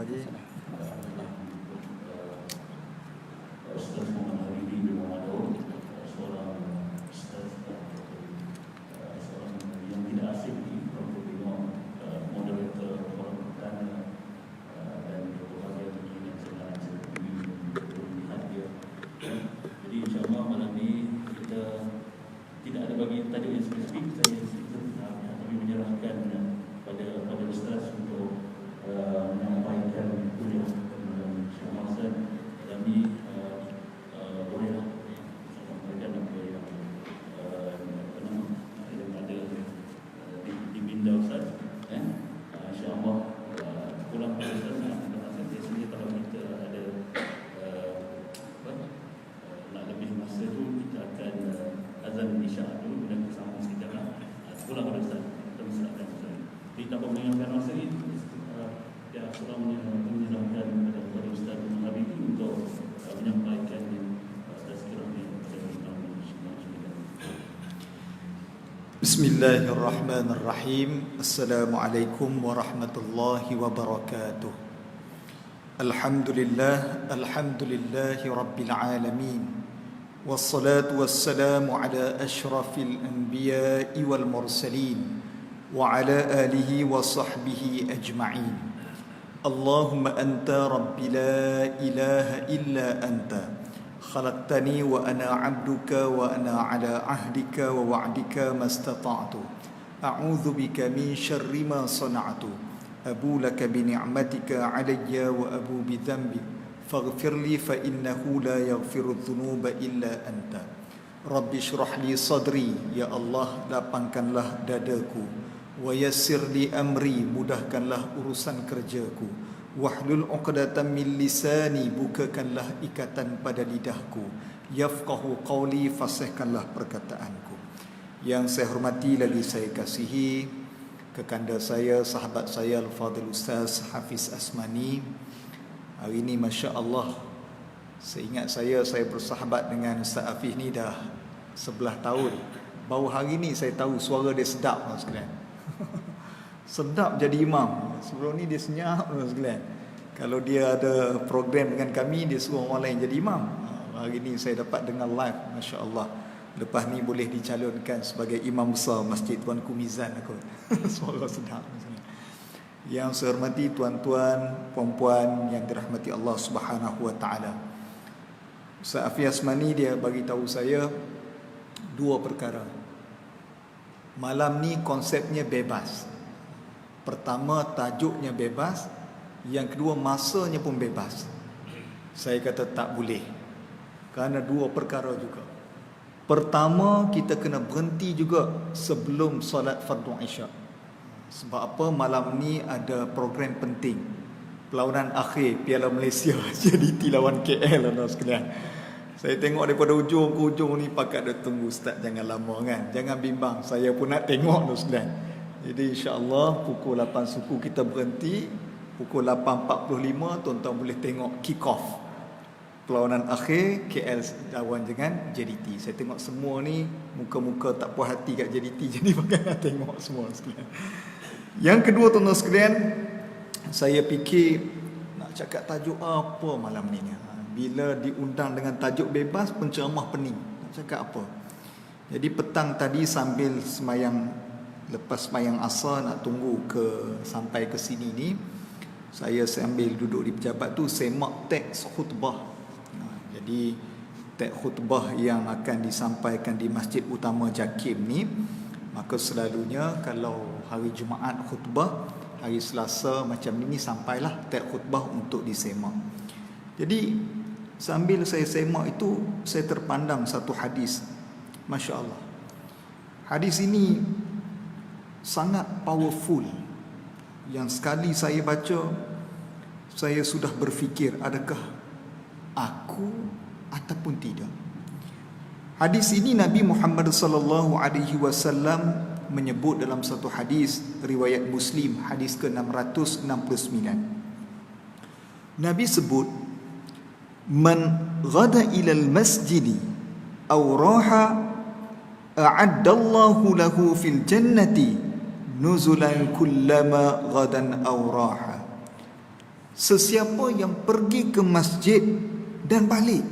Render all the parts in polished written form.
Haji. Ustaz Muhammad Habibie bin Muhammad, seorang ustaz seorang yang tidak asing di Provinsi moderator forum pertanian dan berbagai begini yang sedang dilihat dia. Jadi insyaAllah malam ini kita tidak ada bagi tajuk yang spesifik, saya tapi menyerahkan pada ustaz untuk menyampaikan kuliah Syekh Hasan dalam ini. Bolehlah sampaikan apa yang ada di minda Ustaz. InsyaAllah pulang pada Ustaz biasanya kalau kita ada nak lebih masa tu kita akan azan isyak dulu dan bersama sekejap lah. Pulang pada Ustaz, kita berserahkan Ustaz. Jadi tanpa mengingatkan masa ini, ya seorang menyerahkan kepada Ustaz Muhammad Habibie untuk menyampaikan Bismillahirrahmanirrahim. Assalamualaikum warahmatullahi wabarakatuh. Alhamdulillahi rabbil alamin. Wassalatu wassalamu ala ashrafil anbiya'i wal mursalin wa ala alihi wa sahbihi ajma'in. Allahumma anta rabbi la ilaha illa anta خلقتني وأنا عبدك وأنا على عهدك ووعدك ما استطعت أعوذ بك من شر ما صنعت أبو لك بنعمتك علي وأبو بذنبي فاغفر لي فإنه لا يغفر الذنوب إلا أنت رب اشرح لي صدري يا الله lapangkanlah dadaku ويسر لي أمري mudahkanlah urusan kerjaku Wahlul 'uqdatam min lisani, bukakanlah ikatan pada lidahku. Yafqahu qawli, fasihkanlah perkataanku. Yang saya hormati lagi saya kasihi kekanda saya, sahabat saya Al-Fadhil Ustaz Hafiz Asmani. Hari ini masya-Allah, seingat saya bersahabat dengan Ustaz Hafiz ni dah 11 tahun. Baru hari ni saya tahu suara dia sedap sekalian. Sedap jadi imam. Sebelum ni dia senyap sekalian. Kalau dia ada program dengan kami, dia suruh orang lain jadi imam. Hari ni saya dapat dengar live, masya-Allah. Lepas ni boleh dicalonkan sebagai imam besar Masjid Tuanku Mizan aku. Suara sedap. Yang saya hormati tuan-tuan, puan-puan yang dirahmati Allah Subhanahu wa taala. Ustaz Hafiz Asmani dia bagi tahu saya dua perkara. Malam ni konsepnya bebas. Pertama, tajuknya bebas. Yang kedua, masanya pun bebas. Saya kata tak boleh, kerana dua perkara juga. Pertama, kita kena berhenti juga sebelum solat fardu isyak. Sebab apa? Malam ni ada program penting, perlawanan akhir Piala Malaysia JDT lawan KL lah sekalian. Saya tengok daripada ujung ke ujung ni, pakat dah tunggu Ustaz, jangan lama kan. Jangan bimbang, saya pun nak tengok tu sekalian. Jadi insya-Allah pukul 8 suku kita berhenti. Pukul 8.45 tuan-tuan boleh tengok kick off perlawanan akhir KL lawan dengan JDT. Saya tengok semua ni muka-muka tak puas hati kat JDT, jadi bagaimana tengok semua sekalian. Yang kedua tuan-tuan sekalian, saya fikir nak cakap tajuk apa malam ni. Bila diundang dengan tajuk bebas, penceramah pening. Nak cakap apa? Jadi petang tadi sambil lepas semayang asar nak tunggu sampai ke sini ni, saya sambil duduk di pejabat tu semak teks khutbah. Jadi teks khutbah yang akan disampaikan di Masjid Utama Jakim ni, maka selalunya kalau hari Jumaat khutbah, hari Selasa macam ni sampailah teks khutbah untuk disemak. Jadi sambil saya semak itu, saya terpandang satu hadis. Masya-Allah. Hadis ini sangat powerful, yang sekali saya baca, saya sudah berfikir, adakah aku ataupun tidak. Hadis ini Nabi Muhammad sallallahu alaihi wasallam menyebut dalam satu hadis riwayat Muslim, hadis ke-669. Nabi sebut, man ghada ilal masjidi aw raha a'addallahu lahu fil jannati nuzulan kullama ghadan aw raha Sesiapa yang pergi ke masjid dan balik,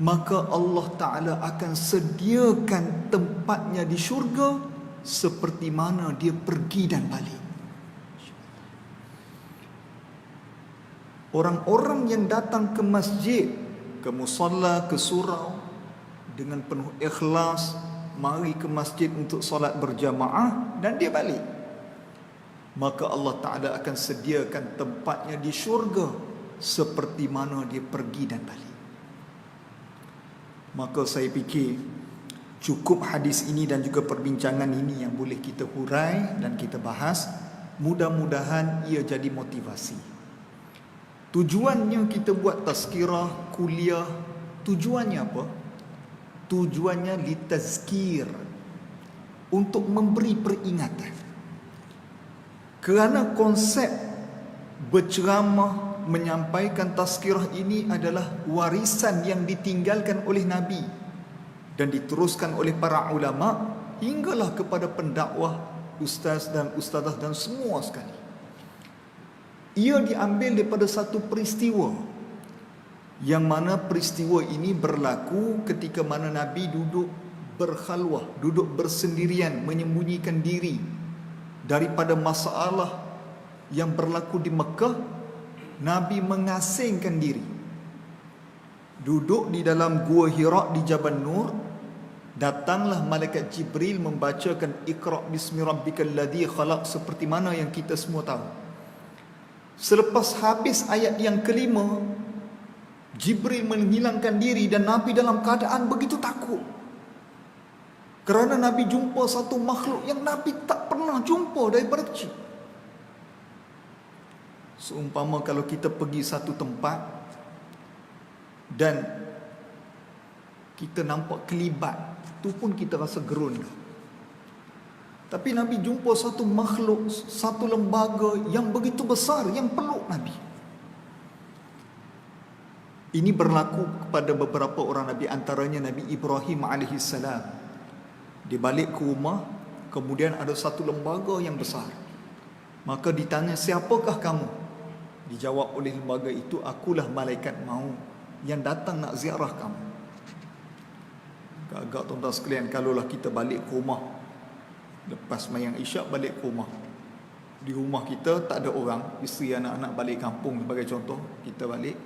maka Allah Ta'ala akan sediakan tempatnya di syurga seperti mana dia pergi dan balik. Orang-orang yang datang ke masjid, ke musalla, ke surau dengan penuh ikhlas, mari ke masjid untuk solat berjamaah dan dia balik, maka Allah Ta'ala akan sediakan tempatnya di syurga seperti mana dia pergi dan balik. Maka saya fikir cukup hadis ini dan juga perbincangan ini yang boleh kita hurai dan kita bahas. Mudah-mudahan ia jadi motivasi. Tujuannya kita buat tazkirah, kuliah, tujuannya apa? Tujuannya litazkir, untuk memberi peringatan. Kerana konsep berceramah, menyampaikan tazkirah ini adalah warisan yang ditinggalkan oleh Nabi dan diteruskan oleh para ulama hinggalah kepada pendakwah, ustaz dan ustazah dan semua sekali. Ia diambil daripada satu peristiwa, yang mana peristiwa ini berlaku ketika mana Nabi duduk berkhalwah, duduk bersendirian, menyembunyikan diri daripada masalah yang berlaku di Mekah. Nabi mengasingkan diri, duduk di dalam gua Hira di Jabal Nur. Datanglah malaikat Jibril membacakan Iqra bismi rabbikal ladzi khalaq, seperti mana yang kita semua tahu. Selepas habis ayat yang kelima, Jibril menghilangkan diri dan Nabi dalam keadaan begitu takut. Kerana Nabi jumpa satu makhluk yang Nabi tak pernah jumpa daripada kecil. Seumpama kalau kita pergi satu tempat dan kita nampak kelibat, tu pun kita rasa gerun. Tapi Nabi jumpa satu makhluk, satu lembaga yang begitu besar, yang peluk Nabi. Ini berlaku kepada beberapa orang Nabi, antaranya Nabi Ibrahim AS. Dia balik ke rumah, kemudian ada satu lembaga yang besar. Maka ditanya, siapakah kamu? Dijawab oleh lembaga itu, akulah malaikat maut yang datang nak ziarah kamu. Agak tuan-tuan sekalian, kalaulah kita balik ke rumah lepas mayang isyak, balik ke rumah, di rumah kita tak ada orang, isteri anak-anak balik kampung sebagai contoh, kita balik,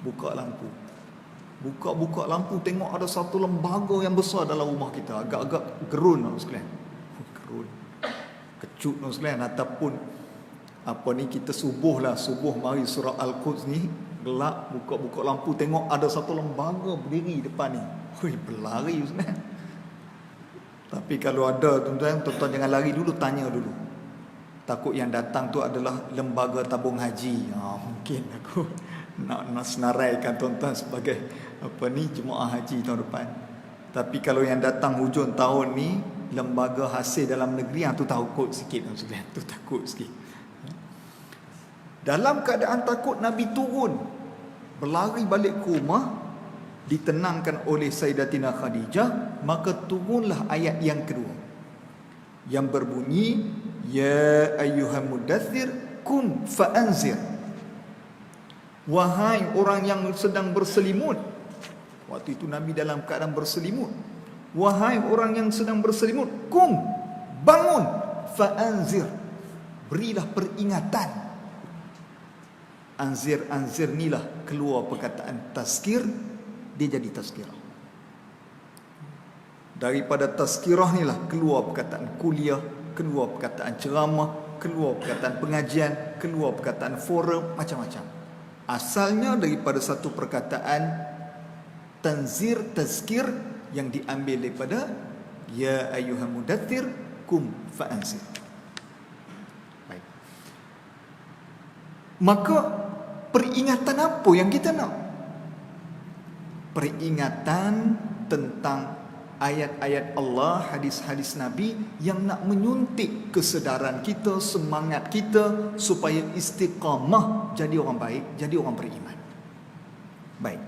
buka lampu, buka lampu, tengok ada satu lembaga yang besar dalam rumah kita. Agak-agak gerun tuan sekalian, gerun, kecut tuan sekalian. Ataupun apa ni, kita subuh mari surah Al-Quds ni, gelap, buka lampu, tengok ada satu lembaga berdiri depan ni, berlari sebenarnya. Tapi kalau ada tuan-tuan jangan lari dulu, tanya dulu. Takut yang datang tu adalah lembaga tabung haji. Mungkin aku nak senaraikan tuan-tuan sebagai jemaah haji tahun depan. Tapi kalau yang datang hujung tahun ni lembaga hasil dalam negeri, tu takut sikit tuan-tuan, tu takut sikit. Dalam keadaan takut, Nabi turun, berlari balik ke rumah, ditenangkan oleh Sayyidatina Khadijah. Maka turunlah ayat yang kedua yang berbunyi, ya ayyuhal mudaththir kum fa'anzir. Wahai orang yang sedang berselimut. Waktu itu Nabi dalam keadaan berselimut. Wahai orang yang sedang berselimut, kum, bangun, fa'anzir, berilah peringatan. Anzir nilah keluar perkataan tazkir, dia jadi tazkirah. Daripada tazkirah nilah keluar perkataan kuliah, keluar perkataan ceramah, keluar perkataan pengajian, keluar perkataan forum, macam-macam. Asalnya daripada satu perkataan tanzir, tazkir, yang diambil daripada ya ayyuhal mudaththir kum fa'anzir. Baik. Maka peringatan apa yang kita nak? Peringatan tentang ayat-ayat Allah, hadis-hadis Nabi yang nak menyuntik kesedaran kita, semangat kita supaya istiqamah, jadi orang baik, jadi orang beriman. Baik.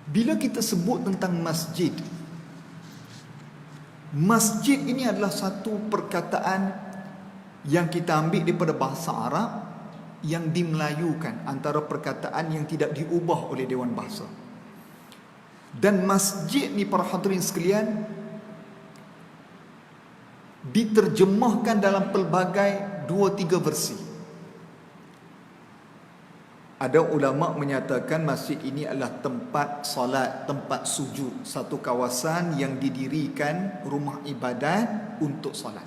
Bila kita sebut tentang masjid, masjid ini adalah satu perkataan yang kita ambil daripada bahasa Arab yang dimelayukan, antara perkataan yang tidak diubah oleh Dewan Bahasa. Dan masjid ni para hadirin sekalian diterjemahkan dalam pelbagai 2-3 versi. Ada ulama menyatakan masjid ini adalah tempat solat, tempat sujud, satu kawasan yang didirikan rumah ibadat untuk solat.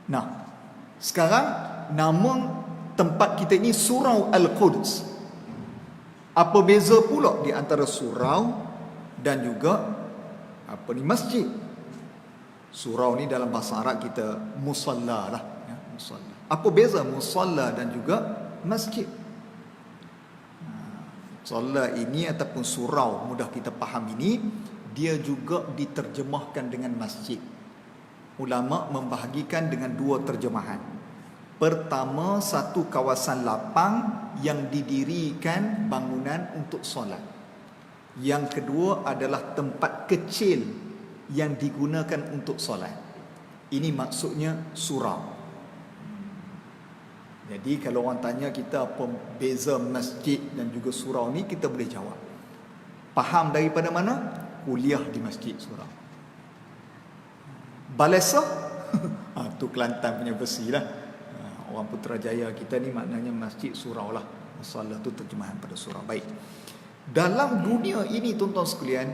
Nah, sekarang nama tempat kita ini Surau Al-Quds. Apa beza pula di antara surau dan juga masjid? Surau ni dalam bahasa Arab kita musalla lah, ya, musalla. Apa beza musalla dan juga masjid? Musalla ini ataupun surau, mudah kita faham ini, dia juga diterjemahkan dengan masjid. Ulama membahagikan dengan 2 terjemahan. Pertama, satu kawasan lapang yang didirikan bangunan untuk solat. Yang kedua adalah tempat kecil yang digunakan untuk solat. Ini maksudnya surau. Jadi kalau orang tanya kita apa beza masjid dan juga surau ni, kita boleh jawab. Faham daripada mana? Kuliah di masjid surau. Balesa? Tu Kelantan punya versi lah. Orang Putrajaya kita ni maknanya masjid surau lah. Masalah tu terjemahan pada surau. Baik. Dalam dunia ini tuan-tuan sekalian,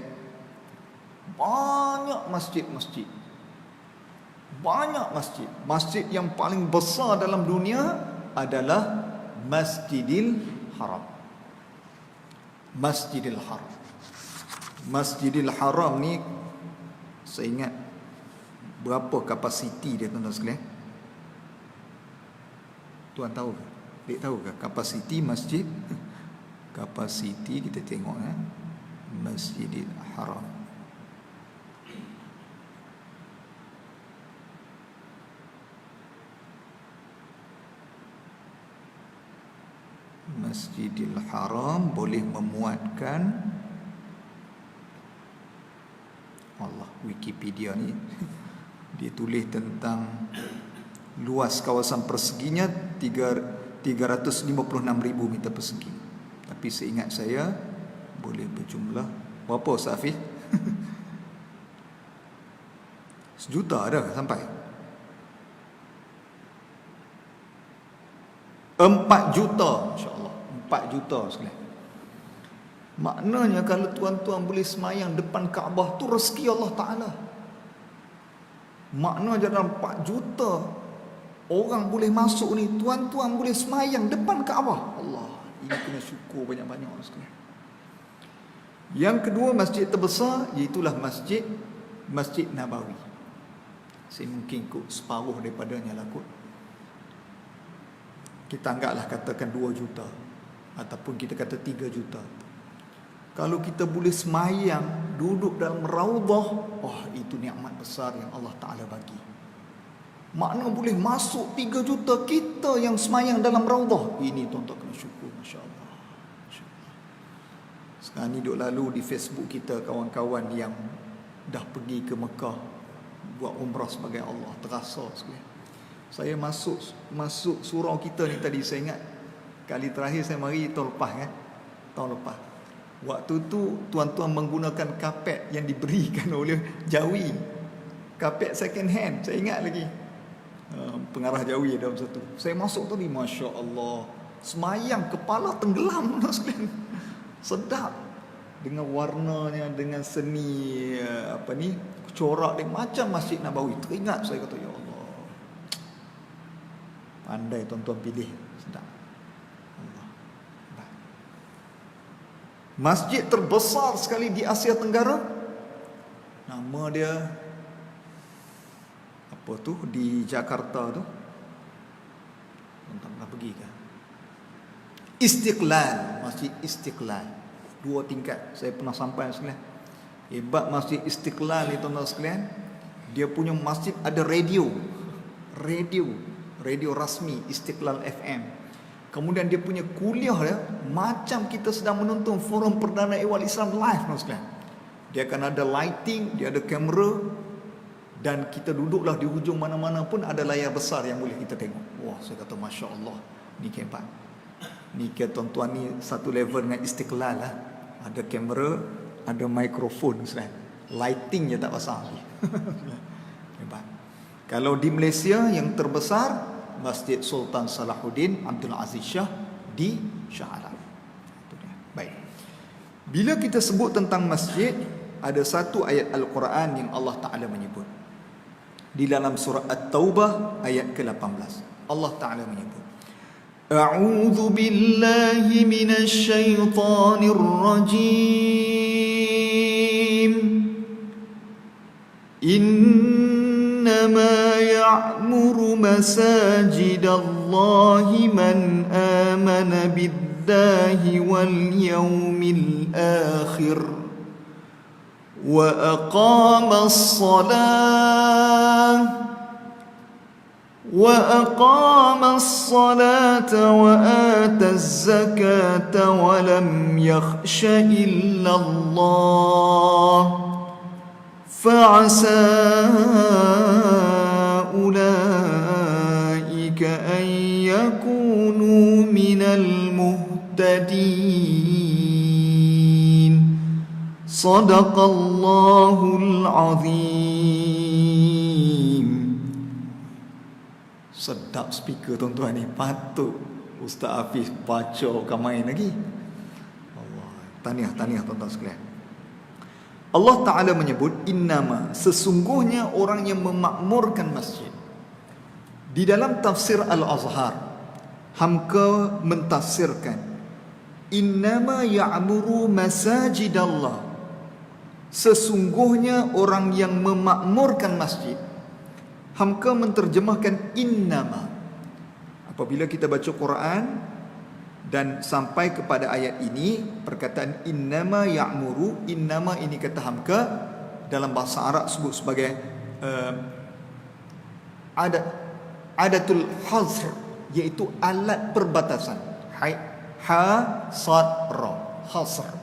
banyak masjid-masjid. Banyak masjid. Masjid yang paling besar dalam dunia adalah Masjidil Haram. Masjidil Haram. Masjidil Haram ni saya ingat berapa kapasiti dia tuan-tuan sekalian? Tuan tahu ke? Dek tahu ke kapasiti masjid? Kapasiti kita tengok ya. Masjidil Haram. Masjidil Haram boleh memuatkan, Allah, Wikipedia ni dia tulis tentang luas kawasan perseginya 356,000 meter persegi. Tapi seingat saya boleh berjumlah berapa Ustaz Hafiz? 1 juta ada sampai 4 juta, insya-Allah 4 juta sekalian. Maknanya kalau tuan-tuan boleh semayang depan Kaabah tu rezeki Allah Ta'ala. Maknanya dalam 4 juta orang boleh masuk ni, tuan-tuan boleh semayang depan Kaabah. Allah, ini kena syukur banyak-banyak sekalian. Yang kedua, masjid terbesar iaitulah Masjid Nabawi. Saya mungkin kot separuh daripadanya lah kot. Kita anggaplah katakan 2 juta ataupun kita kata 3 juta. Kalau kita boleh semayang duduk dalam raudhah, itu nikmat besar yang Allah Ta'ala bagi. Makna boleh masuk 3 juta kita yang semayang dalam raudhah. Ini tuan-tuan kena syukur, masya-Allah. Sekarang ni duk lalu di Facebook kita kawan-kawan yang dah pergi ke Mekah buat umrah sebagai Allah, terasa sekali. Saya masuk surau kita ni tadi, saya ingat kali terakhir saya mari tahun lepas kan. Tahun lepas. Waktu tu tuan-tuan menggunakan kapet yang diberikan oleh Jawi. Kapet second hand, saya ingat lagi. Pengarah Jawi ada satu. Saya masuk tu ni, masya-Allah, semayang kepala tenggelam sekalian. Sedap dengan warnanya, dengan seni corak dia macam Masjid Nabawi. Teringat saya kata, ya Allah, pandai tuan-tuan pilih, sedap. Allah. Masjid terbesar sekali di Asia Tenggara, nama dia apa tu, di Jakarta tu, tuan-tuan pernah pergi kan? Istiqlal, Masjid Istiqlal, 2 tingkat. Saya pernah sampai sekalian. Hebat Masjid Istiqlal ni tuan-tuan sekalian. Dia punya masjid ada radio rasmi Istiqlal FM. Kemudian dia punya kuliah dia macam kita sedang menonton forum perdana Ehwal Islam live tuan sekalian. Dia akan ada lighting, dia ada kamera, Dan kita duduklah di hujung mana-mana pun ada layar besar yang boleh kita tengok. Wah, saya kata Masya Allah, ni hebat. Ni tuan-tuan ni satu level dengan Istiqlal lah. Ada kamera, ada mikrofon, lighting je tak pasang lagi. Hebat. Kalau di Malaysia yang terbesar, Masjid Sultan Salahuddin Abdul Aziz Shah di Shah Alam. Baik. Bila kita sebut tentang masjid, ada satu ayat Al-Quran yang Allah Ta'ala menyebut. Di dalam surah At-Taubah ayat ke-18. Allah Ta'ala menyebut, A'udzu billahi minasy syaithanir rajim. Innama ya'muru masajidallahi man amana billahi wal yawmil akhir wa aqamas salah وأقام الصلاة وآتى الزكاة ولم يخش إلا الله فعسى أولئك أن يكونوا من المهتدين صدق الله العظيم. Sedap speaker tuan-tuan ni. Patut Ustaz Hafiz baca bukan main lagi. Allah. Tahniah tuan-tuan sekalian. Allah Ta'ala menyebut, innama, sesungguhnya orang yang memakmurkan masjid. Di dalam tafsir Al-Azhar, Hamka mentafsirkan, innama ya'muru masajidallah, sesungguhnya orang yang memakmurkan masjid. Hamka menterjemahkan innama. Apabila kita baca Quran dan sampai kepada ayat ini, perkataan innama ya'muru, innama ini kata Hamka dalam bahasa Arab sebut sebagai adatul hazr, iaitu alat perbatasan. Ha sad ra, hazr,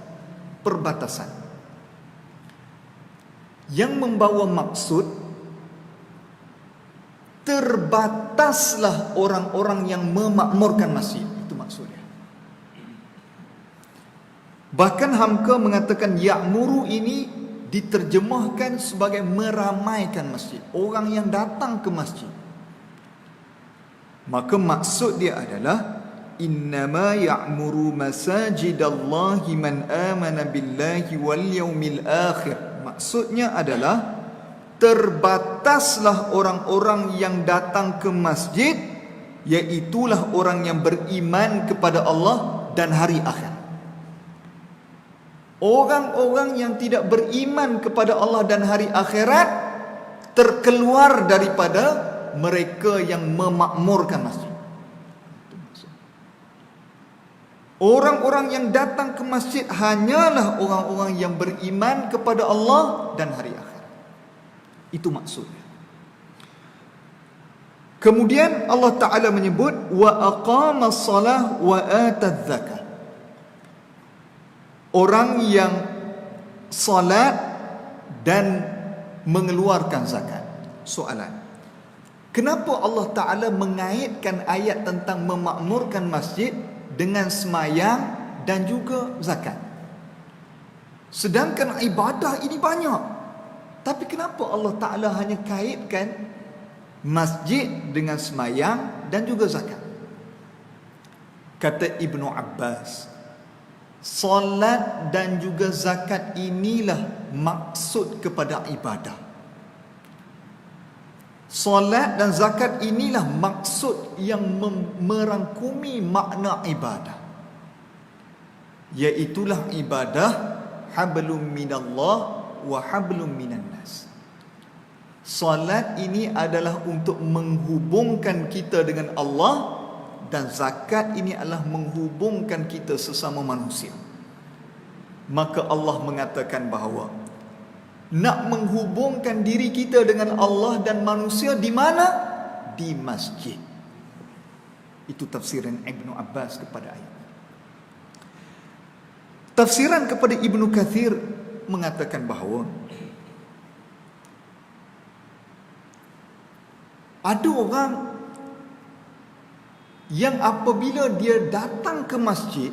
perbatasan, yang membawa maksud terbataslah orang-orang yang memakmurkan masjid. Itu maksudnya. Bahkan Hamka mengatakan ya'muru ini diterjemahkan sebagai meramaikan masjid, orang yang datang ke masjid. Maka maksud dia adalah innama ya'muru masajidallahi man amana billahi wal yawmil akhir. Maksudnya adalah terbataslah orang-orang yang datang ke masjid, iaitulah orang yang beriman kepada Allah dan hari akhir. Orang-orang yang tidak beriman kepada Allah dan hari akhirat terkeluar daripada mereka yang memakmurkan masjid. Orang-orang yang datang ke masjid hanyalah orang-orang yang beriman kepada Allah dan hari akhir. Itu maksudnya. Kemudian Allah Ta'ala menyebut wa aqamas salah wa ataz zakat. Orang yang salat dan mengeluarkan zakat. Soalan, kenapa Allah Ta'ala mengaitkan ayat tentang memakmurkan masjid dengan semayang dan juga zakat? Sedangkan ibadah ini banyak. Tapi kenapa Allah Ta'ala hanya kaitkan masjid dengan semayang dan juga zakat? Kata Ibnu Abbas, salat dan juga zakat inilah maksud kepada ibadah. Salat dan zakat inilah maksud yang merangkumi makna ibadah, iaitulah ibadah hablum minallah wa hablum minan nas. Salat ini adalah untuk menghubungkan kita dengan Allah, dan zakat ini adalah menghubungkan kita sesama manusia. Maka Allah mengatakan bahawa nak menghubungkan diri kita dengan Allah dan manusia di mana? Di masjid. Itu tafsiran Ibnu Abbas kepada ayat. Tafsiran kepada Ibnu Kathir mengatakan bahawa Ada orang yang apabila dia datang ke masjid,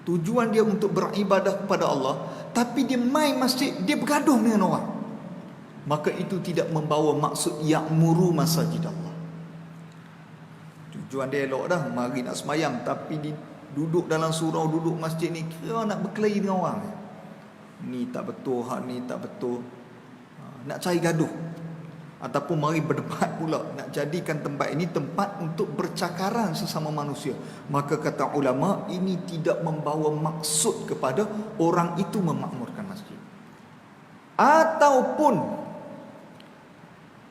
tujuan dia untuk beribadah kepada Allah, tapi dia main masjid, dia bergaduh dengan orang, maka itu tidak membawa maksud ya'muru masajid Allah. Tujuan dia elok dah, mari nak semayang, tapi dia duduk dalam surau, duduk masjid ni, kira nak berkelahi dengan orang. Ni tak betul, hak ni tak betul, nak cari gaduh. Ataupun mari berdebat pula, nak jadikan tempat ini tempat untuk bercakaran sesama manusia. Maka kata ulama, ini tidak membawa maksud kepada orang itu memakmurkan masjid. Ataupun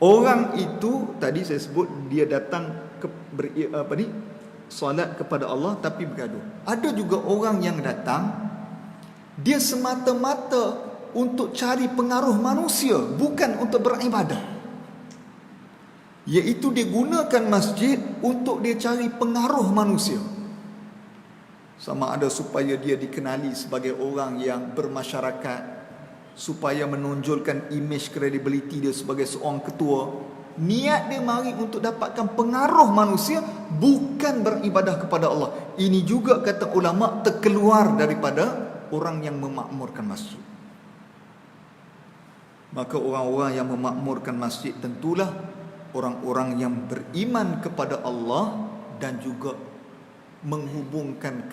orang itu, tadi saya sebut, dia datang solat kepada Allah tapi bergaduh. Ada juga orang yang datang, dia semata-mata untuk cari pengaruh manusia, bukan untuk beribadah. Iaitu dia gunakan masjid untuk dia cari pengaruh manusia. Sama ada supaya dia dikenali sebagai orang yang bermasyarakat, supaya menonjolkan image credibility dia sebagai seorang ketua. Niat dia mari untuk dapatkan pengaruh manusia, bukan beribadah kepada Allah. Ini juga kata ulama terkeluar daripada orang yang memakmurkan masjid. Maka orang-orang yang memakmurkan masjid tentulah orang-orang yang beriman kepada Allah dan juga menghubungkan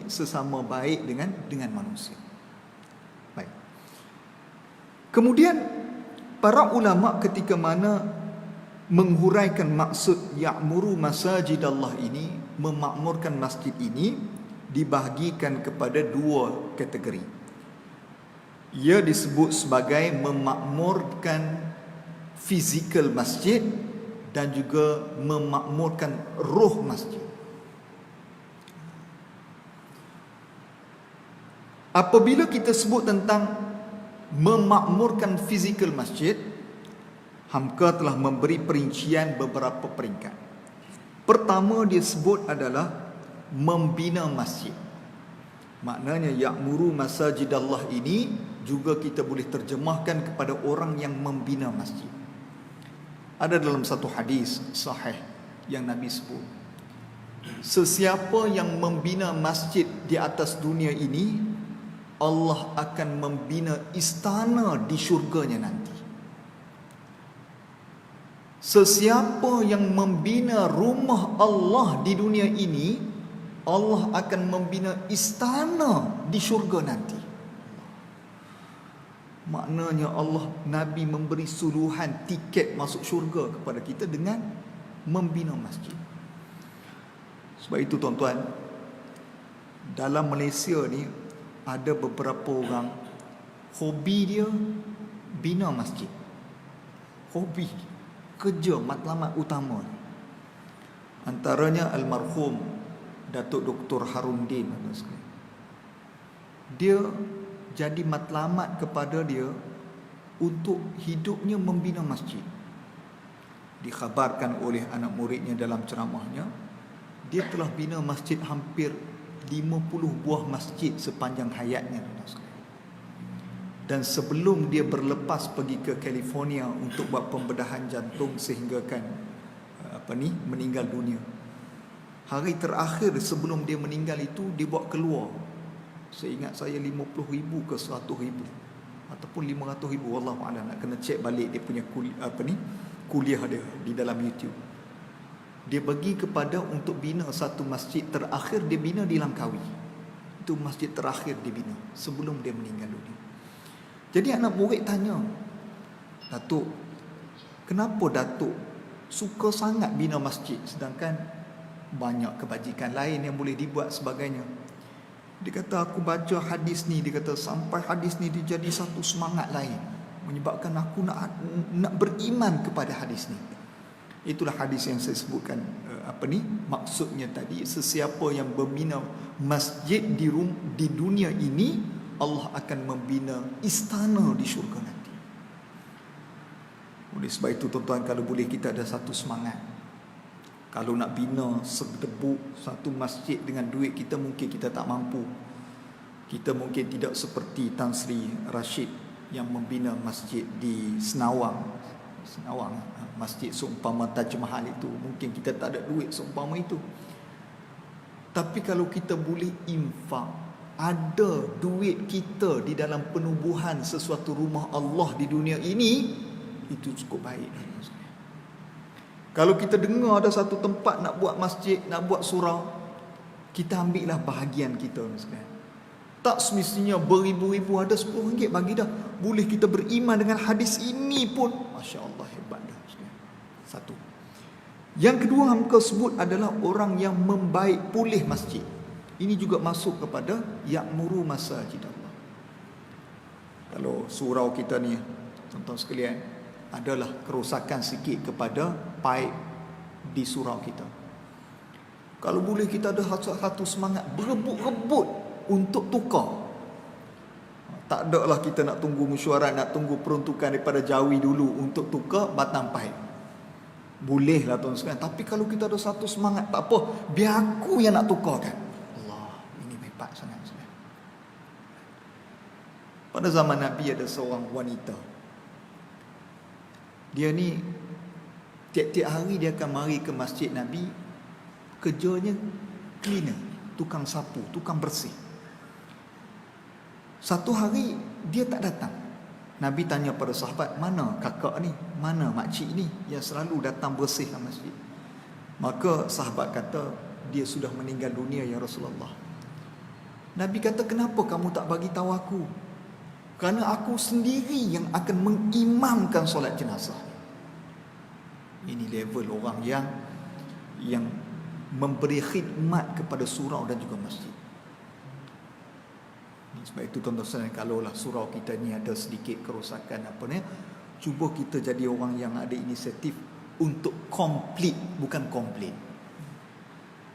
sesama baik dengan manusia. Baik. Kemudian para ulama ketika mana menghuraikan maksud ya'muru masajid Allah ini, memakmurkan masjid ini, dibahagikan kepada dua kategori. Ia disebut sebagai memakmurkan fizikal masjid dan juga memakmurkan roh masjid. Apabila kita sebut tentang memakmurkan fizikal masjid, Hamka telah memberi perincian beberapa peringkat. Pertama dia sebut adalah membina masjid. Maknanya ya'muru masajid Allah ini juga kita boleh terjemahkan kepada orang yang membina masjid. Ada dalam satu hadis sahih yang Nabi sebut, sesiapa yang membina masjid di atas dunia ini, Allah akan membina istana di syurganya nanti. Sesiapa yang membina rumah Allah di dunia ini, Allah akan membina istana di syurga nanti. Maknanya Allah, Nabi memberi suluhan tiket masuk syurga kepada kita dengan membina masjid. Sebab itu tuan-tuan, dalam Malaysia ni ada beberapa orang hobi dia bina masjid. Hobi, kerja matlamat utama. Antaranya almarhum Datuk Dr. Harundin. Dia jadi matlamat kepada dia untuk hidupnya membina masjid. Dikhabarkan oleh anak muridnya dalam ceramahnya, dia telah bina masjid hampir 50 buah masjid sepanjang hayatnya. Dan sebelum dia berlepas pergi ke California untuk buat pembedahan jantung sehinggakan meninggal dunia, hari terakhir sebelum dia meninggal itu, dia buat keluar, seingat saya 50,000 ke 100,000 ataupun 500,000, wallahualam, nak kena cek balik dia punya kuliah dia di dalam YouTube. Dia bagi kepada untuk bina satu masjid terakhir dia bina di Langkawi. Itu masjid terakhir dia bina sebelum dia meninggal dunia. Jadi anak murid tanya, Datuk, kenapa Datuk suka sangat bina masjid sedangkan banyak kebajikan lain yang boleh dibuat sebagainya? Dia kata, aku baca hadis ni, dia kata sampai hadis ni dia jadi satu semangat lain, menyebabkan aku nak beriman kepada hadis ni. Itulah hadis yang saya sebutkan maksudnya tadi, sesiapa yang membina masjid di dunia ini, Allah akan membina istana di syurga nanti. Oleh sebab itu tuan-tuan, kalau boleh kita ada satu semangat. Kalau nak bina sedebuk satu masjid dengan duit kita, mungkin kita tak mampu. Kita mungkin tidak seperti Tan Sri Rashid yang membina masjid di Senawang, Senawang, masjid seumpama Taj Mahal itu, mungkin kita tak ada duit seumpama itu. Tapi kalau kita boleh infak, ada duit kita di dalam penubuhan sesuatu rumah Allah di dunia ini, itu cukup baik. Kalau kita dengar ada satu tempat nak buat masjid, nak buat surau, kita ambillah bahagian kita. Tak semestinya beribu-ribu, ada RM10 bagi dah. Boleh kita beriman dengan hadis ini pun, Masya Allah, hebat dah. Satu. Yang kedua hamka sebut adalah orang yang membaik pulih masjid. Ini juga masuk kepada ya'muru masajid Allah. Kalau surau kita ni, tuan-tuan sekalian, adalah kerosakan sikit kepada paip di surau kita. Kalau boleh kita ada satu semangat berebut-rebut untuk tukar. Tak ada lah kita nak tunggu mesyuarat, nak tunggu peruntukan daripada Jawi dulu untuk tukar batang paip. Boleh lah tuan sekalian. Tapi kalau kita ada satu semangat, tak apa, biar aku yang nak tukarkan. Allah, ini hebat sangat. Pada zaman Nabi ada seorang wanita. Dia ni tiap-tiap hari dia akan mari ke masjid Nabi. Kerjanya cleaner, tukang sapu, tukang bersih. Satu hari dia tak datang. Nabi tanya pada sahabat, mana kakak ni, mana makcik ni yang selalu datang bersihkan masjid? Maka sahabat kata, dia sudah meninggal dunia ya Rasulullah. Nabi kata, kenapa kamu tak bagi tahu aku? Kerana aku sendiri yang akan mengimamkan solat jenazah. Ini level orang yang memberi khidmat kepada surau dan juga masjid. Sebab itu tuan-tuan, kalau lah surau kita ni ada sedikit kerosakan apa ni, cuba kita jadi orang yang ada inisiatif untuk complete, bukan komplain.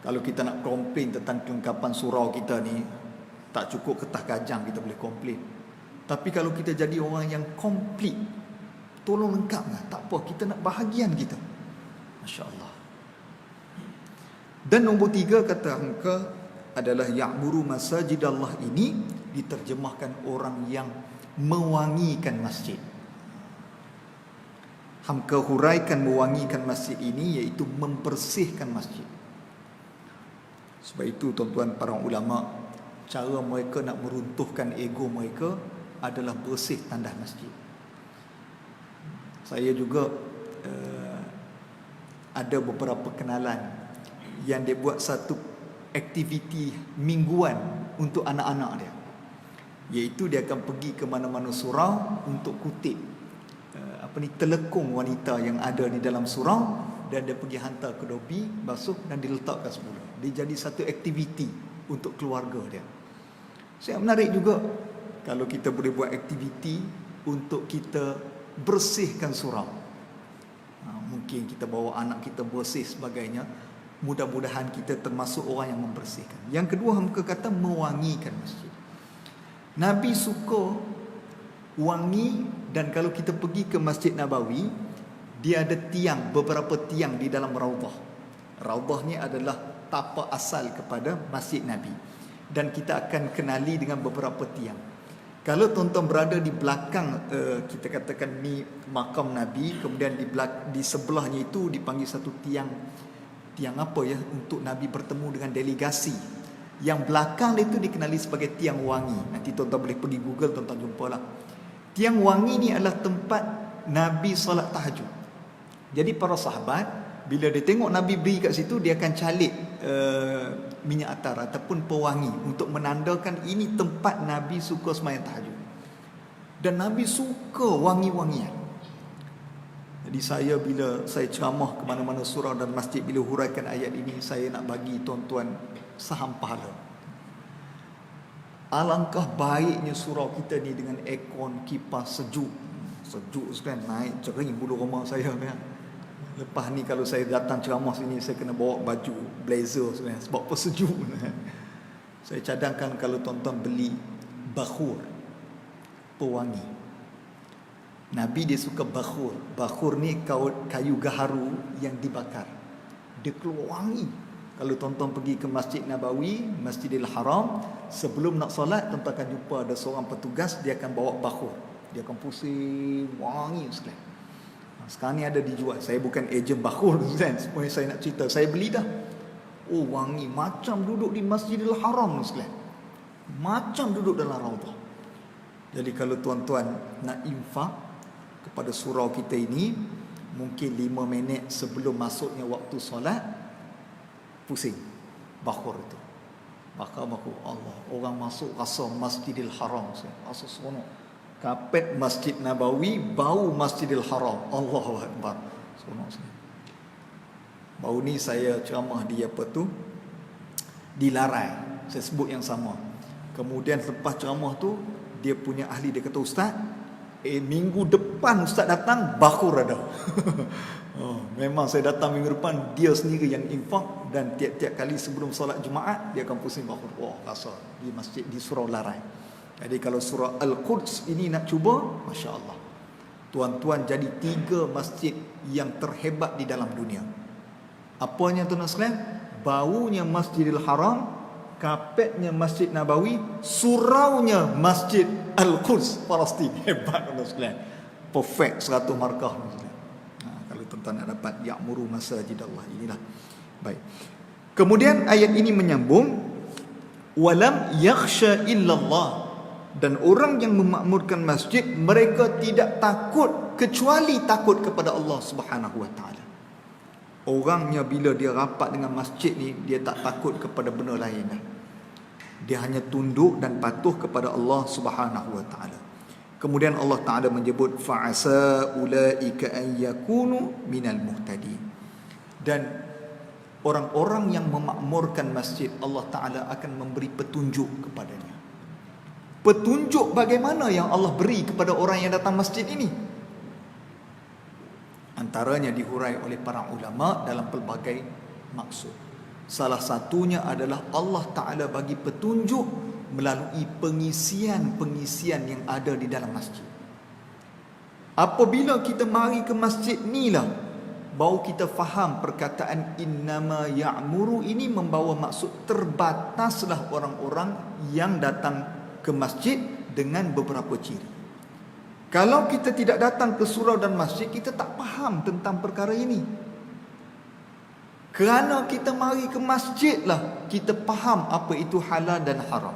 Kalau kita nak komplain tentang kelengkapan surau kita ni, tak cukup kertas kajang kita boleh komplain. Tapi kalau kita jadi orang yang complete, tolong lengkaplah, tak apa, kita nak bahagian kita. Masya Allah. Dan nombor 3 kata angka adalah ya'muru masajid Allah, ini diterjemahkan orang yang mewangikan masjid. Hamka huraikan mewangikan masjid ini iaitu membersihkan masjid. Sebab itu tuan-tuan para ulama, cara mereka nak meruntuhkan ego mereka adalah bersih tandas masjid. Saya juga ada beberapa kenalan yang dia buat satu aktiviti mingguan untuk anak-anak dia, iaitu dia akan pergi ke mana-mana surau untuk kutip telekung wanita yang ada di dalam surau, dan dia pergi hantar ke dobi, basuh dan diletakkan semula. Dia jadi satu aktiviti untuk keluarga dia. Saya menarik juga kalau kita boleh buat aktiviti untuk kita bersihkan surau. Mungkin kita bawa anak kita bersih sebagainya. Mudah-mudahan kita termasuk orang yang membersihkan. Yang kedua, hamka kata mewangikan masjid. Nabi suka wangi, dan kalau kita pergi ke Masjid Nabawi, dia ada tiang, beberapa tiang di dalam raudhah. Raudhah ni adalah tapak asal kepada Masjid Nabi, dan kita akan kenali dengan beberapa tiang. Kalau tuan-tuan berada di belakang, kita katakan ni makam Nabi, kemudian di sebelahnya itu dipanggil satu tiang apa ya, untuk Nabi bertemu dengan delegasi. Yang belakang dia itu dikenali sebagai tiang wangi. Nanti tuan-tuan boleh pergi Google, tuan-tuan jumpalah. Tiang wangi ni adalah tempat Nabi solat tahajud. Jadi para sahabat, bila dia tengok Nabi beri kat situ, dia akan calik minyak atar ataupun pewangi untuk menandakan ini tempat Nabi suka sembahyang tahajud. Dan Nabi suka wangi-wangian. Jadi bila saya ceramah ke mana-mana surau dan masjid, bila huraikan ayat ini, saya nak bagi tuan-tuan saham pahala. Alangkah baiknya surau kita ni dengan aircon, kipas sejuk sekalian, naik cering bulu roma saya kan. Lepas ni kalau saya datang ceramah sini, saya kena bawa baju blazer sebenarnya, sebab apa sejuk. Saya cadangkan kalau tuan-tuan beli bakhur, pewangi. Nabi dia suka bakhur. Bakhur ni kayu gaharu yang dibakar. Dia keluar wangi. Kalau tuan-tuan pergi ke Masjid Nabawi, Masjidil Haram, sebelum nak solat, tuan-tuan akan jumpa ada seorang petugas, dia akan bawa bakhur. Dia akan pusing, wangi sekali. Sekarang ni ada dijual. Saya bukan ejen bakhur kan, supaya saya nak cerita. Saya beli dah. Oh, wangi macam duduk di Masjidil Haram sekalian. Macam duduk dalam raudhah. Jadi kalau tuan-tuan nak infak kepada surau kita ini, mungkin 5 minit sebelum masuknya waktu solat, pusing bakhur itu. Bakar Allah, orang masuk rasa Masjidil Haram, rasa seronok. Kapet Masjid Nabawi, bau Masjidil Haram. Allahu Akbar. Seronok sekali. Baru ni saya ceramah di di Larai. Saya sebut yang sama. Kemudian lepas ceramah tu, dia punya ahli, dia kata, Ustaz, minggu depan Ustaz datang, bakhur ada. Memang saya datang minggu depan, dia sendiri yang infak, dan tiap-tiap kali sebelum solat Jumaat dia akan pusing bakhur. Rasa di masjid di surau Larai. Jadi kalau surah Al-Quds ini nak cuba, Masya Allah, tuan-tuan jadi 3 masjid yang terhebat di dalam dunia. Apanya tuan-tuan sekalian? Baunya Masjidil Haram, kapetnya Masjid Nabawi, suraunya Masjid Al-Quds Palestin. Hebat tuan-tuan sekalian. Perfect 100 markah. Kalau tuan-tuan nak dapat ya'muru masajidallah, inilah. Baik. Kemudian ayat ini menyambung, walam yakhsha illallah, dan orang yang memakmurkan masjid, mereka tidak takut kecuali takut kepada Allah Subhanahu wa taala. Orangnya bila dia rapat dengan masjid ni, dia tak takut kepada benda lain dah. Dia hanya tunduk dan patuh kepada Allah Subhanahu wa taala. Kemudian Allah Taala menyebut fa'asa ulaika an yakunu minal muhtadin. Dan orang-orang yang memakmurkan masjid, Allah Taala akan memberi petunjuk kepadanya. Petunjuk bagaimana yang Allah beri kepada orang yang datang masjid ini? Antaranya dihurai oleh para ulama dalam pelbagai maksud. Salah satunya adalah Allah Ta'ala bagi petunjuk melalui pengisian-pengisian yang ada di dalam masjid. Apabila kita mari ke masjid ni lah, baru kita faham perkataan innama ya'muru ini membawa maksud terbataslah orang-orang yang datang ke masjid dengan beberapa ciri. Kalau kita tidak datang ke surau dan masjid, kita tak faham tentang perkara ini. Kerana kita mari ke masjid lah, kita faham apa itu halal dan haram.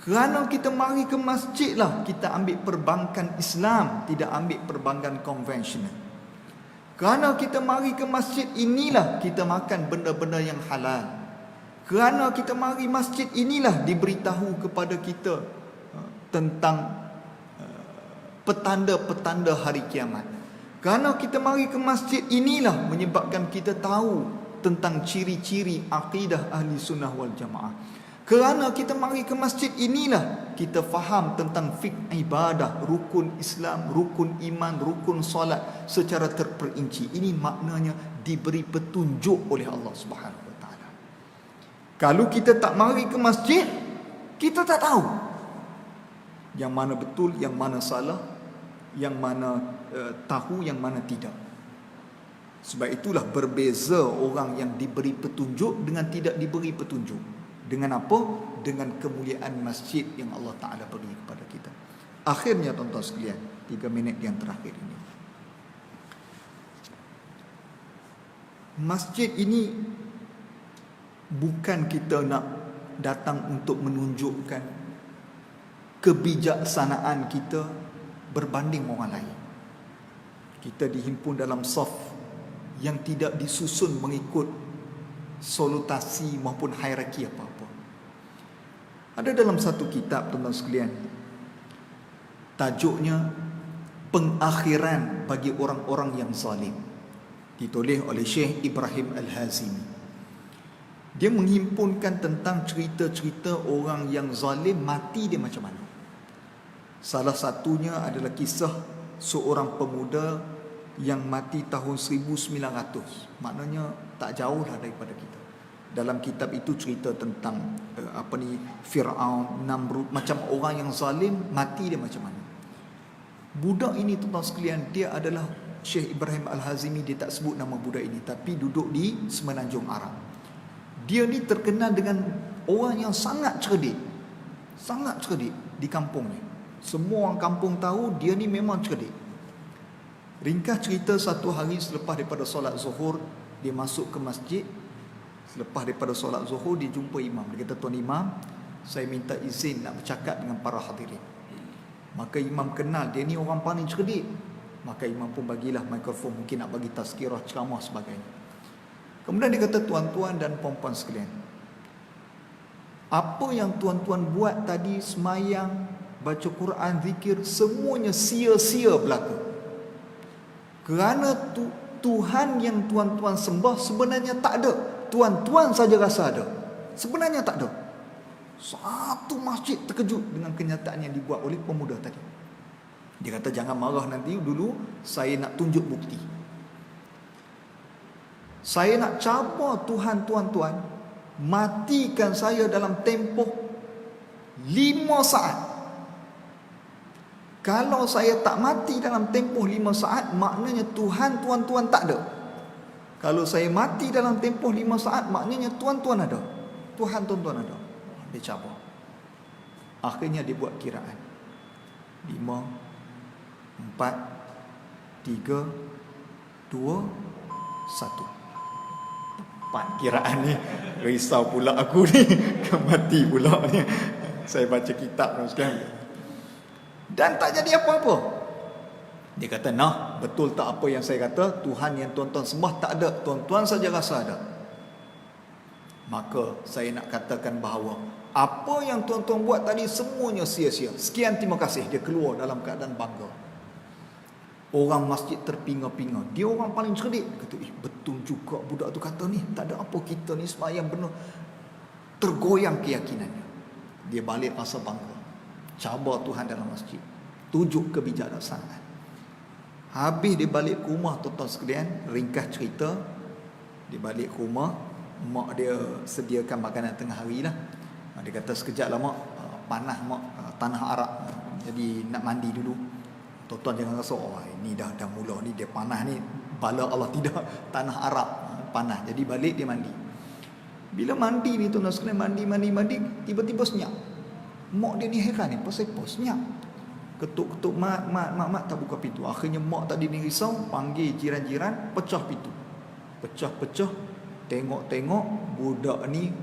Kerana kita mari ke masjid lah, kita ambil perbankan Islam, tidak ambil perbankan konvensional. Kerana kita mari ke masjid inilah, kita makan benda-benda yang halal. Kerana kita mari masjid inilah, diberitahu kepada kita tentang petanda-petanda hari kiamat. Kerana kita mari ke masjid inilah menyebabkan kita tahu tentang ciri-ciri akidah ahli sunnah wal jamaah. Kerana kita mari ke masjid inilah kita faham tentang fiqh ibadah, rukun Islam, rukun iman, rukun solat secara terperinci. Ini maknanya diberi petunjuk oleh Allah Subhanahu wa taala. Kalau kita tak mari ke masjid, kita tak tahu yang mana betul, yang mana salah, yang mana tahu, yang mana tidak. Sebab itulah berbeza orang yang diberi petunjuk dengan tidak diberi petunjuk. Dengan apa? Dengan kemuliaan masjid yang Allah Ta'ala beri kepada kita. Akhirnya tuan-tuan sekalian, 3 minit yang terakhir ini, masjid ini bukan kita nak datang untuk menunjukkan kebijaksanaan kita berbanding orang lain. Kita dihimpun dalam saf yang tidak disusun mengikut solutasi maupun hierarki apa-apa. Ada dalam satu kitab tuan-tuan sekalian, tajuknya Pengakhiran bagi Orang-orang yang Zalim, ditulis oleh Syekh Ibrahim Al-Hazimi. Dia menghimpunkan tentang cerita-cerita orang yang zalim mati dia macam mana. Salah satunya adalah kisah seorang pemuda yang mati tahun 1900. Maknanya tak jauh lah daripada kita. Dalam kitab itu cerita tentang Fir'aun, Namrud, macam orang yang zalim mati dia macam mana. Budak ini tuan-tuan sekalian, dia adalah Syekh Ibrahim Al-Hazimi. Dia tak sebut nama budak ini, tapi duduk di Semenanjung Arab. Dia ni terkenal dengan orang yang sangat cerdik di kampungnya. Semua orang kampung tahu dia ni memang cerdik. Ringkas cerita, satu hari selepas daripada solat zuhur, dia masuk ke masjid. Selepas daripada solat zuhur, dia jumpa imam. Dia kata, tuan imam, saya minta izin nak bercakap dengan para hadirin. Maka imam kenal dia ni orang paling cerdik. Maka imam pun bagilah mikrofon, mungkin nak bagi tazkirah, ceramah sebagainya. Kemudian dia kata, tuan-tuan dan puan-puan sekalian, apa yang tuan-tuan buat tadi, semayang, baca Quran, zikir, semuanya sia-sia belaka. Kerana Tuhan yang tuan-tuan sembah sebenarnya tak ada. Tuan-tuan saja rasa ada, sebenarnya tak ada. Satu masjid terkejut dengan kenyataan yang dibuat oleh pemuda tadi. Dia kata, jangan marah nanti, dulu saya nak tunjuk bukti. Saya nak cabar Tuhan tuan-tuan, matikan saya dalam tempoh 5 saat. Kalau saya tak mati dalam tempoh 5 saat, maknanya Tuhan tuan-tuan tak ada. Kalau saya mati dalam tempoh 5 saat, maknanya tuan-tuan ada, Tuhan tuan-tuan ada. Dia cabar. Akhirnya dia buat kiraan 5, 4, 3, 2, 1. Tepat kiraan ni. Risau pula aku ni. Mati pula ni. Saya baca kitab sekarang. Dan tak jadi apa-apa. Dia kata, nah, betul tak apa yang saya kata? Tuhan yang tuan-tuan sembah tak ada, tuan-tuan saja rasa ada. Maka saya nak katakan bahawa apa yang tuan-tuan buat tadi semuanya sia-sia. Sekian, terima kasih. Dia keluar dalam keadaan bangga. Orang masjid terpinga-pinga. Dia orang paling cerdik. Dia kata, betul juga budak tu kata ni. Tak ada apa, kita ni sembahyang benar. Tergoyang keyakinannya. Dia balik rasa bangga. Cabar Tuhan dalam masjid. Tujuk kebijaksanaan. Habis dia balik ke rumah, tuan-tuan sekalian, ringkas cerita, dia balik ke rumah, mak dia sediakan makanan tengah hari lah. Dia kata, sekejap lah mak, panas mak, tanah Arab, jadi nak mandi dulu. Tuan-tuan jangan rasa, oh ini dah mula ni, dia panas ni, bala Allah, tidak, tanah Arab panas. Jadi balik dia mandi. Bila mandi ni tuan-tuan sekalian, mandi, tiba-tiba senyap. Mak dia ni heran ni, pasal apa senyap? Ketuk-ketuk, mak tak buka pintu. Akhirnya mak tadi ni risau, panggil jiran-jiran, pecah pintu. Pecah, tengok-tengok, budak ni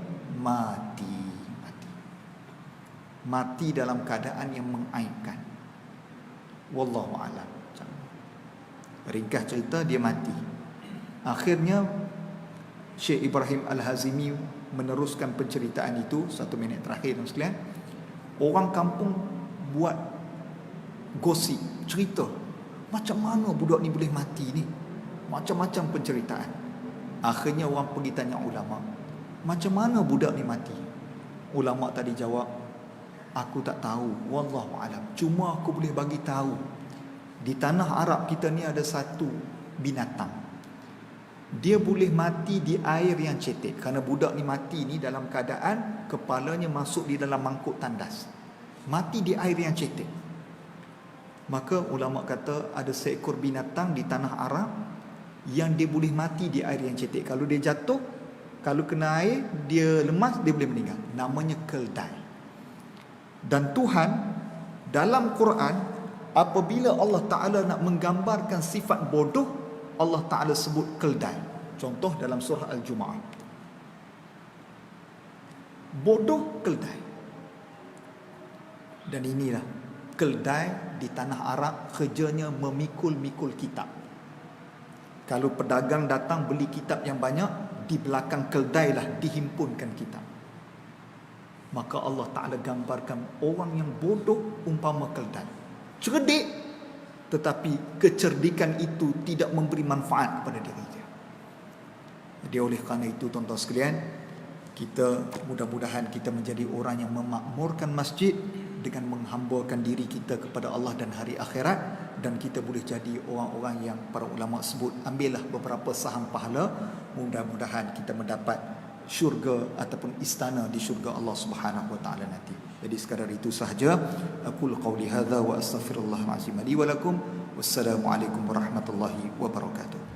mati dalam keadaan yang mengaibkan. Wallahu a'lam. Ringkas cerita, dia mati. Akhirnya Syekh Ibrahim Al-Hazimi meneruskan penceritaan itu. 1 minit terakhir sekalian. Orang kampung buat gosip, cerita, macam mana budak ni boleh mati ni, macam-macam penceritaan. Akhirnya orang pergi tanya ulama, macam mana budak ni mati? Ulama tadi jawab, aku tak tahu, wallahu alam. Cuma aku boleh bagi tahu, di tanah Arab kita ni ada satu binatang, dia boleh mati di air yang cetek. Kerana budak ni mati ni dalam keadaan kepalanya masuk di dalam mangkuk tandas, mati di air yang cetek. Maka ulama kata ada seekor binatang di tanah Arab yang dia boleh mati di air yang cetek. Kalau dia jatuh, kalau kena air, dia lemas, dia boleh meninggal. Namanya keldai. Dan Tuhan dalam Quran, apabila Allah Ta'ala nak menggambarkan sifat bodoh, Allah Ta'ala sebut keldai. Contoh dalam surah Al-Jumu'ah. Bodoh, keldai. Dan inilah keldai di tanah Arab, kerjanya memikul-mikul kitab. Kalau pedagang datang beli kitab yang banyak, di belakang keldai lah dihimpunkan kitab. Maka Allah Ta'ala gambarkan orang yang bodoh umpama keldai. Cerdik, tetapi kecerdikan itu tidak memberi manfaat kepada diri dia. Jadi oleh kerana itu tuan-tuan sekalian, kita mudah-mudahan kita menjadi orang yang memakmurkan masjid dengan menghambakan diri kita kepada Allah dan hari akhirat, dan kita boleh jadi orang-orang yang para ulama sebut, ambillah beberapa saham pahala. Mudah-mudahan kita mendapat syurga ataupun istana di syurga Allah Subhanahu wa taala nanti. Jadi sekadar itu sahaja. Aqulu qauli hadza wa astaghfirullahal azim li wa lakum. Wassalamualaikum warahmatullahi wabarakatuh.